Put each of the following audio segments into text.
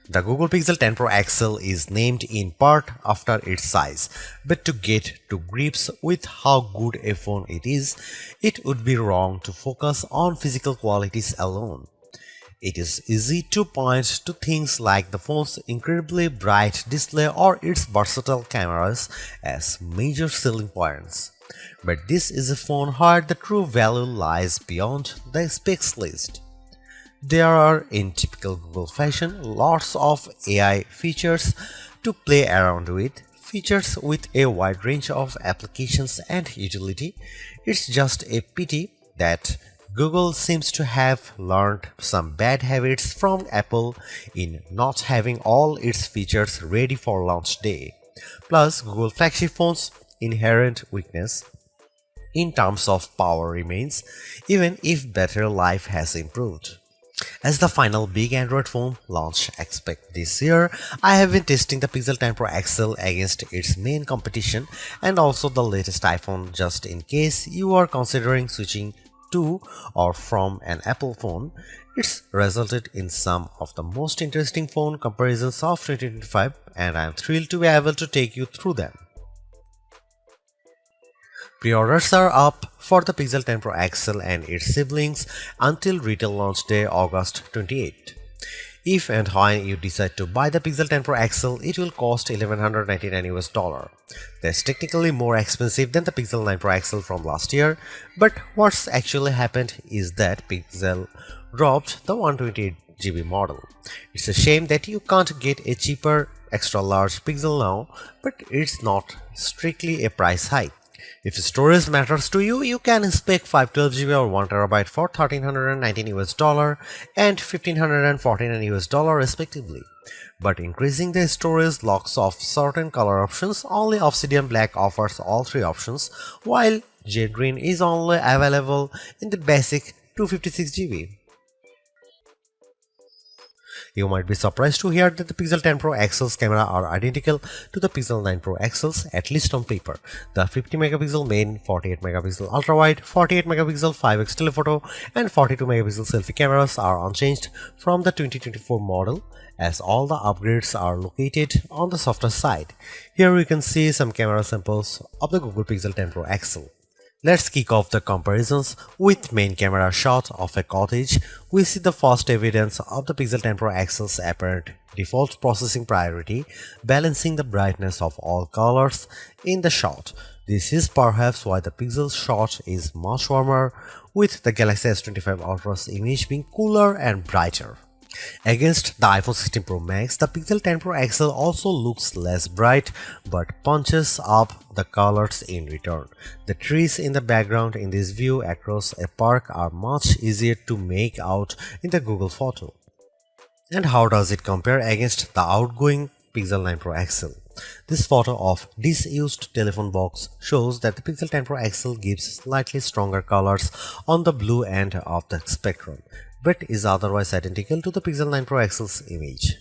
The Google Pixel 10 Pro XL is named in part after its size, but to get to grips with how good a phone it is, it would be wrong to focus on physical qualities alone. It is easy to point to things like the phone's incredibly bright display or its versatile cameras as major selling points. But this is a phone where the true value lies beyond the specs list. There are, in typical Google fashion, lots of AI features to play around with, features with a wide range of applications and utility. It's just a pity that Google seems to have learned some bad habits from Apple in not having all its features ready for launch day. Plus, Google flagship phones' inherent weakness in terms of power remains, even if battery life has improved. As the final big Android phone launch expect this year, I have been testing the Pixel 10 Pro XL against its main competition and also the latest iPhone just in case you are considering switching to or from an Apple phone. It's resulted in some of the most interesting phone comparisons of 2025 and I am thrilled to be able to take you through them. Pre-orders are up for the Pixel 10 Pro XL and its siblings until retail launch day August 28. If and when you decide to buy the Pixel 10 Pro XL, it will cost $1,199. That's technically more expensive than the Pixel 9 Pro XL from last year, but what's actually happened is that Pixel dropped the 128GB model. It's a shame that you can't get a cheaper extra large Pixel now, but it's not strictly a price hike. If storage matters to you, you can spec 512GB or 1TB for $1,319 and $1,549 respectively. But increasing the storage locks off certain color options. Only Obsidian Black offers all three options, while Jade Green is only available in the basic 256GB. You might be surprised to hear that the Pixel 10 Pro XL's camera are identical to the Pixel 9 Pro XL's, at least on paper. The 50MP main, 48MP ultra-wide, 48MP 5x telephoto and 42MP selfie cameras are unchanged from the 2024 model, as all the upgrades are located on the softer side. Here we can see some camera samples of the Google Pixel 10 Pro XL. Let's kick off the comparisons with main camera shot of a cottage. We see the first evidence of the Pixel 10 Pro XL's apparent default processing priority, balancing the brightness of all colors in the shot. This is perhaps why the Pixel shot is much warmer, with the Galaxy S25 Ultra's image being cooler and brighter. Against the iPhone 16 Pro Max, the Pixel 10 Pro XL also looks less bright but punches up the colors in return. The trees in the background in this view across a park are much easier to make out in the Google photo. And how does it compare against the outgoing Pixel 9 Pro XL? This photo of disused telephone box shows that the Pixel 10 Pro XL gives slightly stronger colors on the blue end of the spectrum, but is otherwise identical to the Pixel 9 Pro XL's image.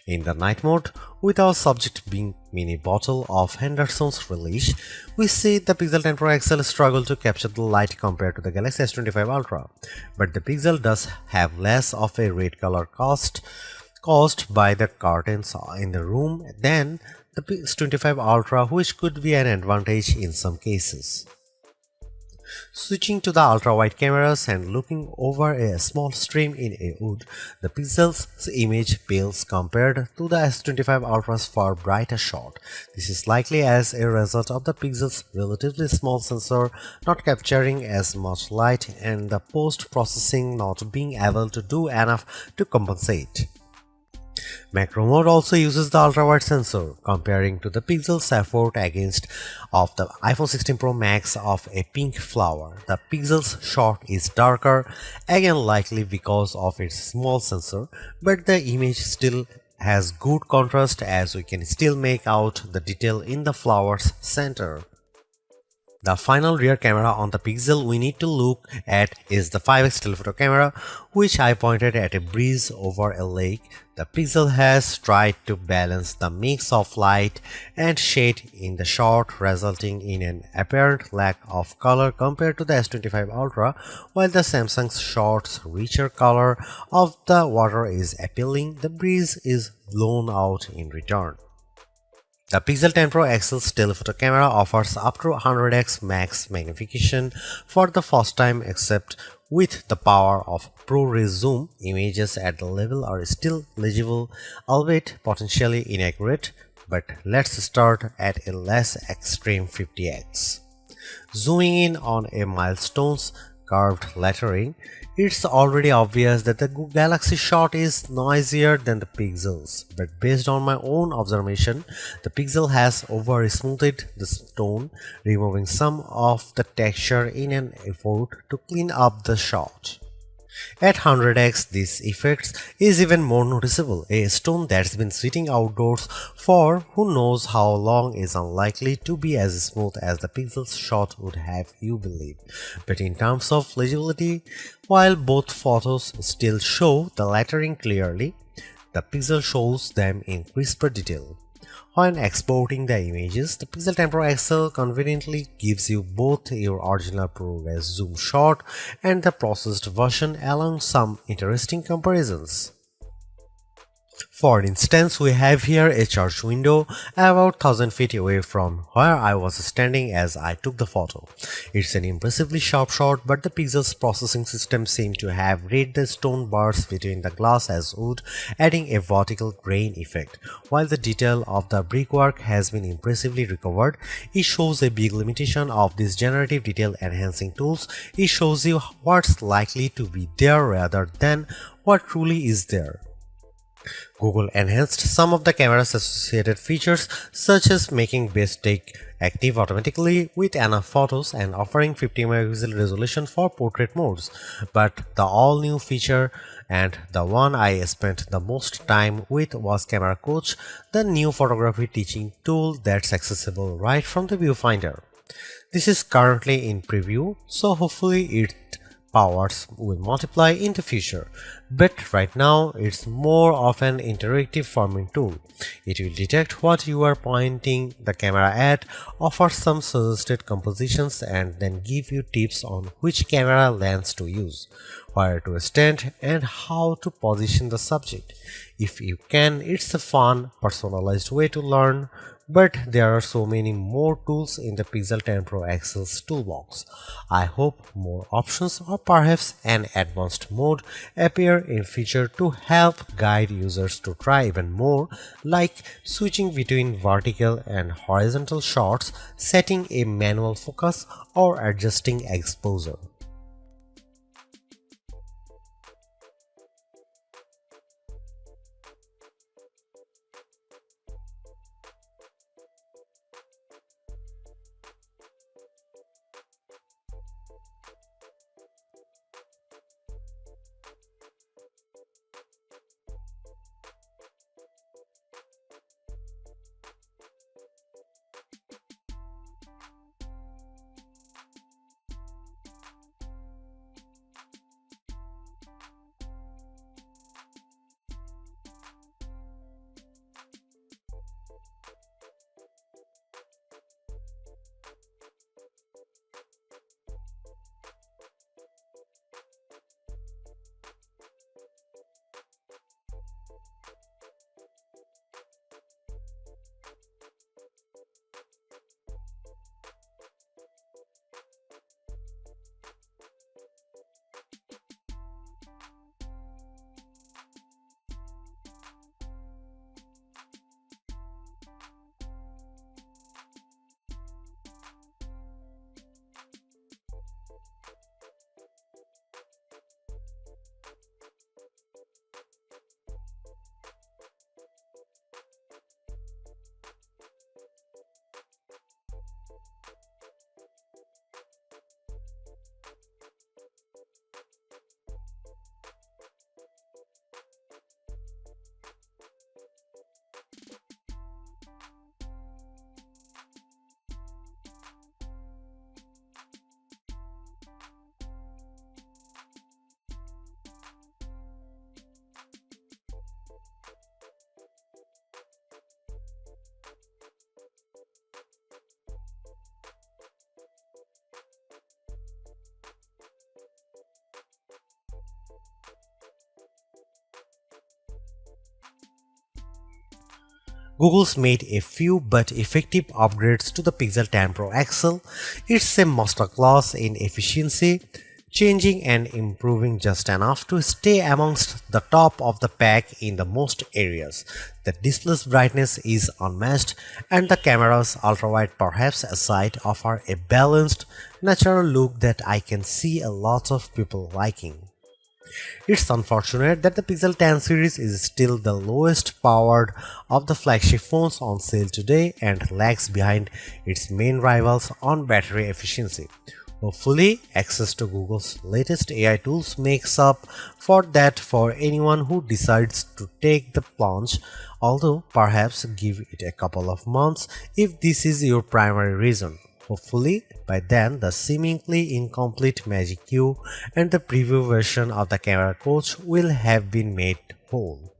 In the night mode, with our subject being mini bottle of Henderson's relish, we see the Pixel 10 Pro XL struggle to capture the light compared to the Galaxy S25 Ultra, but the Pixel does have less of a red color caused by the curtains in the room than the S25 Ultra, which could be an advantage in some cases. Switching to the ultra-wide cameras and looking over a small stream in a wood, the Pixel's image pales compared to the S25 Ultra's far brighter shot. This is likely as a result of the Pixel's relatively small sensor not capturing as much light and the post-processing not being able to do enough to compensate. Macro mode also uses the ultra-wide sensor, comparing to the Pixel's effort against of the iPhone 16 Pro Max of a pink flower. The Pixel's shot is darker, again likely because of its small sensor, but the image still has good contrast as we can still make out the detail in the flower's center. The final rear camera on the Pixel we need to look at is the 5x telephoto camera, which I pointed at a breeze over a lake. The Pixel has tried to balance the mix of light and shade in the shot, resulting in an apparent lack of color compared to the S25 Ultra, while the Samsung's shot's richer color of the water is appealing. The breeze is blown out in return. The Pixel 10 Pro XL's telephoto camera offers up to 100x max magnification for the first time, except with the power of ProRes zoom. Images at the level are still legible, albeit potentially inaccurate, but let's start at a less extreme 50x. Zooming in on a milestone's curved lettering, it's already obvious that the Galaxy shot is noisier than the Pixel's, but based on my own observation, the Pixel has over-smoothed the stone, removing some of the texture in an effort to clean up the shot. At 100x, this effect is even more noticeable. A stone that's been sitting outdoors for who knows how long is unlikely to be as smooth as the Pixel's shot would have you believe. But in terms of legibility, while both photos still show the lettering clearly, the Pixel shows them in crisper detail. When exporting the images, the Pixel 10 Pro XL conveniently gives you both your original ProRes zoom shot and the processed version, along some interesting comparisons. For instance, we have here a church window about 1000 feet away from where I was standing as I took the photo. It's an impressively sharp shot, but the Pixel's processing system seemed to have read the stone bars between the glass as wood, adding a vertical grain effect. While the detail of the brickwork has been impressively recovered, it shows a big limitation of these generative detail enhancing tools. It shows you what's likely to be there rather than what truly is there. Google enhanced some of the camera's associated features, such as making best take active automatically with enough photos and offering 50 megapixel resolution for portrait modes. But the all-new feature, and the one I spent the most time with, was Camera Coach, the new photography teaching tool that's accessible right from the viewfinder. This is currently in preview, so hopefully its powers will multiply in the future, but right now it's more of an interactive forming tool. It will detect what you are pointing the camera at, offer some suggested compositions, and then give you tips on which camera lens to use, where to stand, and how to position the subject. If you can, it's a fun, personalized way to learn. But there are so many more tools in the Pixel 10 Pro XL's toolbox. I hope more options or perhaps an advanced mode appear in future to help guide users to try even more, like switching between vertical and horizontal shots, setting a manual focus, or adjusting exposure. Google's made a few but effective upgrades to the Pixel 10 Pro XL. It's a masterclass in efficiency, changing and improving just enough to stay amongst the top of the pack in the most areas. The display's brightness is unmatched, and the camera's ultrawide perhaps aside offer a balanced, natural look that I can see a lot of people liking. It's unfortunate that the Pixel 10 series is still the lowest powered of the flagship phones on sale today and lags behind its main rivals on battery efficiency. Hopefully, access to Google's latest AI tools makes up for that for anyone who decides to take the plunge, although perhaps give it a couple of months if this is your primary reason. Hopefully, by then the seemingly incomplete Magic Q and the preview version of the camera coach will have been made whole.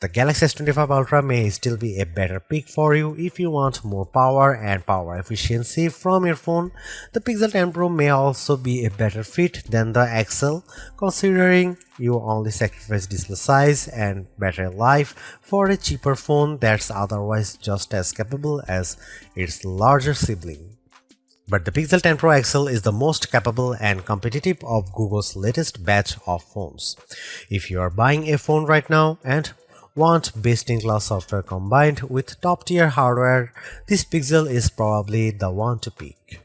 The Galaxy S25 Ultra may still be a better pick for you if you want more power and power efficiency from your phone. The Pixel 10 Pro may also be a better fit than the XL, considering you only sacrifice display size and battery life for a cheaper phone that's otherwise just as capable as its larger sibling. But the Pixel 10 Pro XL is the most capable and competitive of Google's latest batch of phones. If you are buying a phone right now and want best-in-class software combined with top-tier hardware, this Pixel is probably the one to pick.